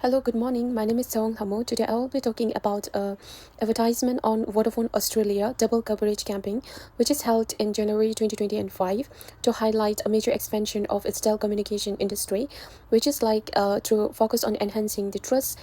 Hello, good morning. My name is Song Hamo. Today I will be talking about advertisement on Vodafone Australia double coverage campaign, which is held in January 2025 to highlight a major expansion of its telecommunication industry, which is to focus on enhancing the trust,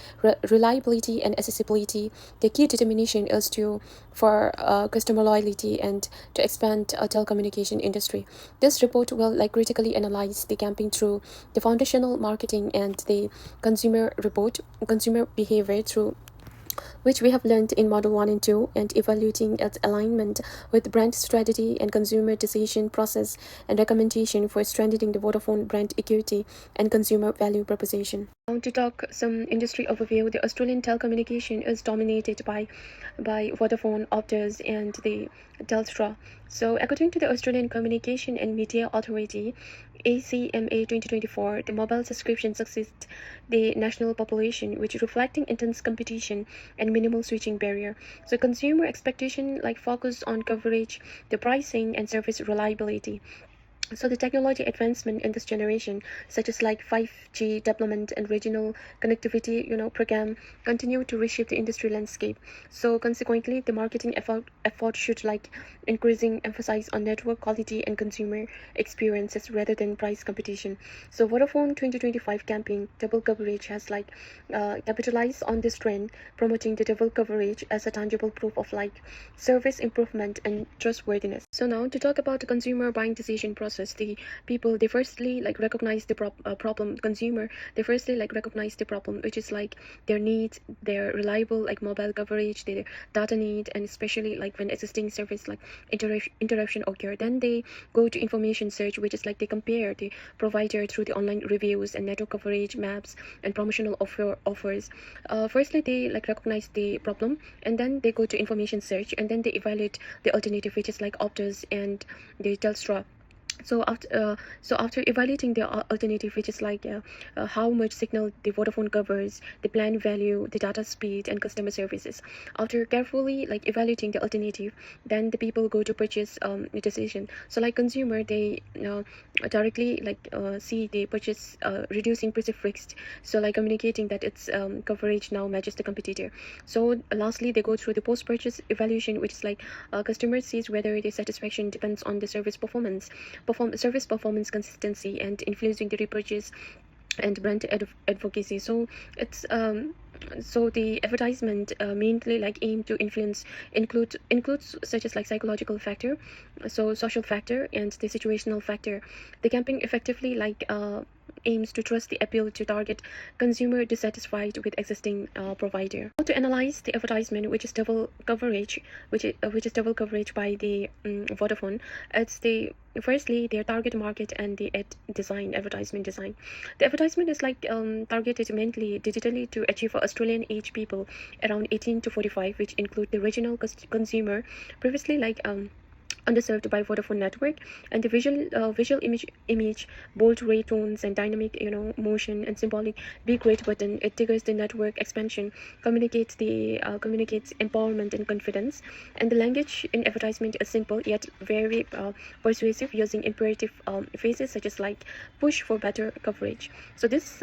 reliability, and accessibility. The key determination is to for customer loyalty and to expand telecommunication industry. This report will critically analyze the campaign through the foundational marketing and the consumer report, consumer behavior through which we have learned in Model 1 and 2, and evaluating its alignment with brand strategy and consumer decision process and recommendation for strengthening the Vodafone brand equity and consumer value proposition. Now to talk some industry overview, the Australian telecommunication is dominated by Vodafone, Optus, and the Telstra. So, according to the Australian Communication and Media Authority, ACMA 2024, the mobile subscription succeeds the national population, which is reflecting intense competition and minimal switching barrier. So, consumer expectation focus on coverage, the pricing, and service reliability. So the technology advancement in this generation, such as 5G development and regional connectivity, program, continue to reshape the industry landscape. So consequently, the marketing effort should increasing emphasis on network quality and consumer experiences rather than price competition. So Vodafone 2025 campaign double coverage has capitalized on this trend, promoting the double coverage as a tangible proof of service improvement and trustworthiness. So now to talk about the consumer buying decision process, the people they firstly recognize the problem. Consumer they firstly recognize the problem, which is their need, their reliable mobile coverage, their data need, and especially when existing service interruption occur. Then they go to information search, which is they compare the provider through the online reviews and network coverage maps and promotional offers. Firstly they recognize the problem, and then they go to information search, and then they evaluate the alternative, which is Optus and the Telstra. So after evaluating the alternative, which is how much signal the Vodafone covers, the plan value, the data speed, and customer services. After carefully evaluating the alternative, then the people go to purchase the decision. So consumer, they directly see the purchase reducing perceived risks. So communicating that its coverage now matches the competitor. So lastly, they go through the post-purchase evaluation, which is customer sees whether the satisfaction depends on the service service performance consistency and influencing the repurchase and brand advocacy. So it's so the advertisement mainly aim to influence includes such as psychological factor, so social factor, and the situational factor. The campaign effectively aims to trust the appeal to target consumer dissatisfied with existing provider. How to analyze the advertisement, which is double coverage, which is double coverage by the Vodafone. It's the firstly their target market and the advertisement design. The advertisement is targeted mainly digitally to achieve for Australian age people around 18 to 45, which include the regional consumer previously underserved by Vodafone network, and the visual image, bold ray tones, and dynamic motion and symbolic big red button. It triggers the network expansion, communicates empowerment and confidence. And the language in advertisement is simple yet very persuasive, using imperative phrases such as push for better coverage. So this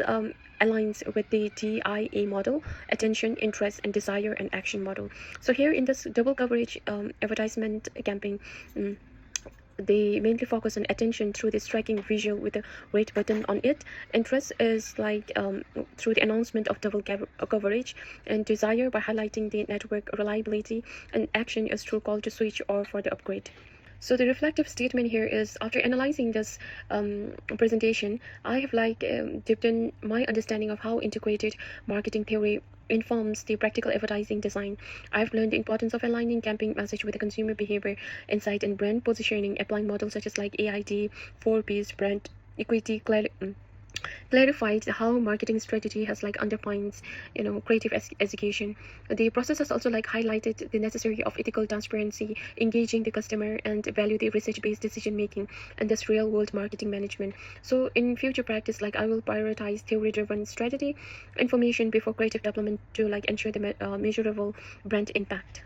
aligns with the TIA model: attention, interest, and desire and action model. So here in this double coverage advertisement campaign, they mainly focus on attention through the striking visual with a red button on it. Interest is through the announcement of double coverage, and desire by highlighting the network reliability, and action is through call to switch or for the upgrade. So the reflective statement here is, after analyzing this presentation, I have deepened my understanding of how integrated marketing theory informs the practical advertising design. I've learned the importance of aligning campaign message with the consumer behavior, insight, and brand positioning, applying models such as AID, 4Ps, brand equity, clarified how marketing strategy has underpins creative execution. The process has also highlighted the necessary of ethical transparency, engaging the customer, and value the research-based decision making and this real world marketing management. So in future practice, I will prioritize theory-driven strategy information before creative development to ensure the measurable brand impact.